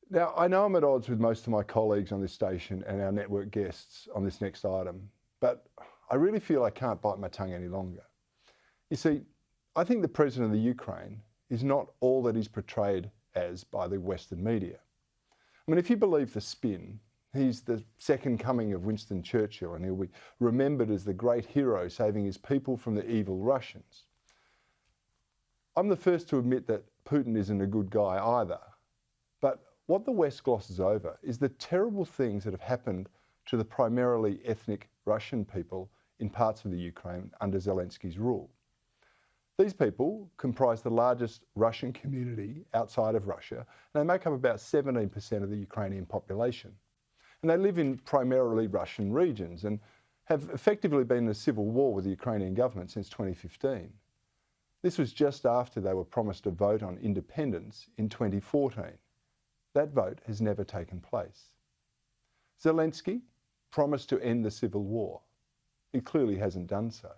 Now, I know I'm at odds with most of my colleagues on this station and our network guests on this next item, but I really feel I can't bite my tongue any longer. You see, I think the president of the Ukraine is not all that he's portrayed as by the Western media. I mean, if you believe the spin, he's the second coming of Winston Churchill, and he'll be remembered as the great hero saving his people from the evil Russians. I'm the first to admit that Putin isn't a good guy either. But what the West glosses over is the terrible things that have happened to the primarily ethnic Russian people in parts of the Ukraine under Zelensky's rule. These people comprise the largest Russian community outside of Russia, and they make up about 17% of the Ukrainian population. And they live in primarily Russian regions and have effectively been in a civil war with the Ukrainian government since 2015. This was just after they were promised a vote on independence in 2014. That vote has never taken place. Zelensky promised to end the civil war. He clearly hasn't done so.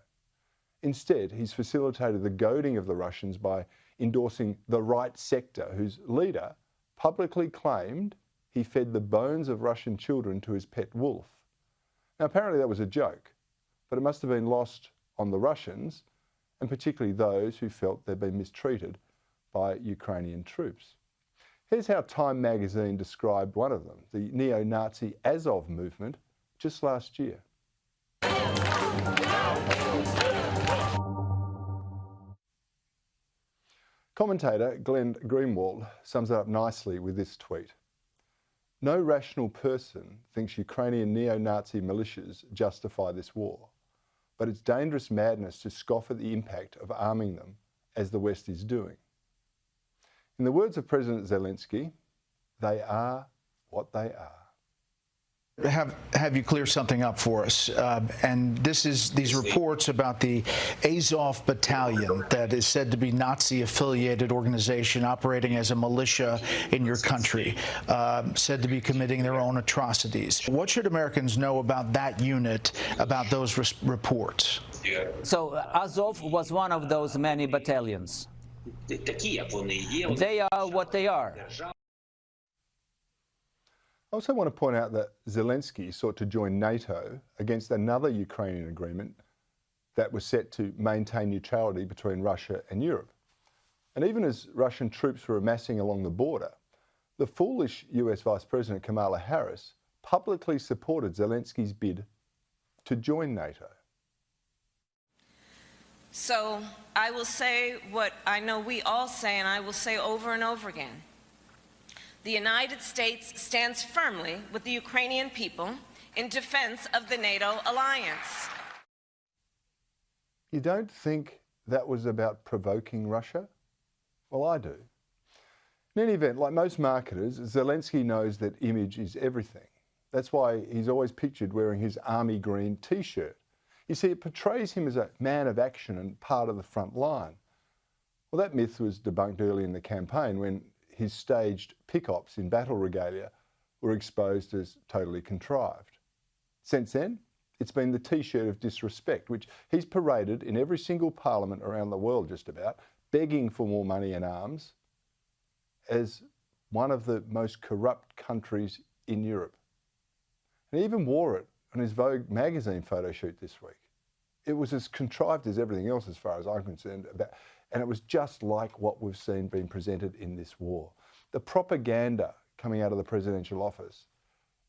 Instead, he's facilitated the goading of the Russians by endorsing the right sector, whose leader publicly claimed he fed the bones of Russian children to his pet wolf. Now, apparently that was a joke, but it must have been lost on the Russians, and particularly those who felt they'd been mistreated by Ukrainian troops. Here's how Time magazine described one of them, the neo-Nazi Azov movement, just last year. Commentator Glenn Greenwald sums it up nicely with this tweet. No rational person thinks Ukrainian neo-Nazi militias justify this war, but it's dangerous madness to scoff at the impact of arming them, as the West is doing. In the words of President Zelensky, they are what they are. Have you clear something up for us, and this is these reports about the Azov Battalion that is said to be Nazi-affiliated organization operating as a militia in your country, said to be committing their own atrocities. What should Americans know about that unit, about those reports? So Azov was one of those many battalions. They are what they are. I also want to point out that Zelensky sought to join NATO against another Ukrainian agreement that was set to maintain neutrality between Russia and Europe. And even as Russian troops were amassing along the border, the foolish US Vice President Kamala Harris publicly supported Zelensky's bid to join NATO. So I will say what I know we all say, and I will say over and over again. The United States stands firmly with the Ukrainian people in defense of the NATO alliance. You don't think that was about provoking Russia? Well, I do. In any event, like most marketers, Zelensky knows that image is everything. That's why he's always pictured wearing his army green t-shirt. You see, it portrays him as a man of action and part of the front line. Well, that myth was debunked early in the campaign when his staged pick-ops in battle regalia were exposed as totally contrived. Since then, it's been the t-shirt of disrespect, which he's paraded in every single parliament around the world just about, begging for more money and arms, as one of the most corrupt countries in Europe. And he even wore it on his Vogue magazine photo shoot this week. It was as contrived as everything else as far as I'm concerned, and it was just like what we've seen being presented in this war. The propaganda coming out of the presidential office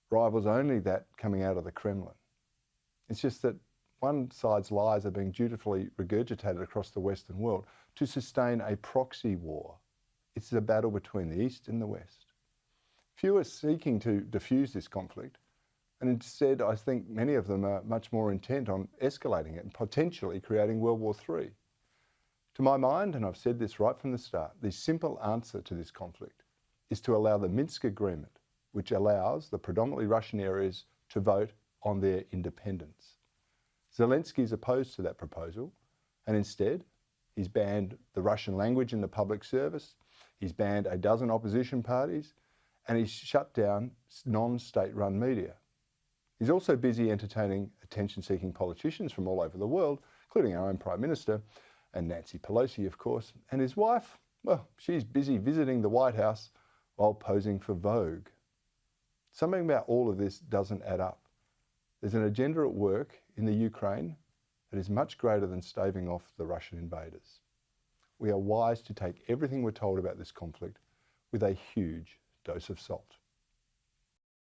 rivals only that coming out of the Kremlin. It's just that one side's lies are being dutifully regurgitated across the Western world to sustain a proxy war. It's a battle between the East and the West. Few are seeking to diffuse this conflict, and instead I think many of them are much more intent on escalating it and potentially creating World War III. To my mind, and I've said this right from the start, the simple answer to this conflict is to allow the Minsk Agreement, which allows the predominantly Russian areas to vote on their independence. Zelensky is opposed to that proposal, and instead he's banned the Russian language in the public service, he's banned a dozen opposition parties, and he's shut down non-state-run media. He's also busy entertaining attention-seeking politicians from all over the world, including our own Prime Minister, and Nancy Pelosi, of course, and his wife, well, she's busy visiting the White House while posing for Vogue. Something about all of this doesn't add up. There's an agenda at work in the Ukraine that is much greater than staving off the Russian invaders. We are wise to take everything we're told about this conflict with a huge dose of salt.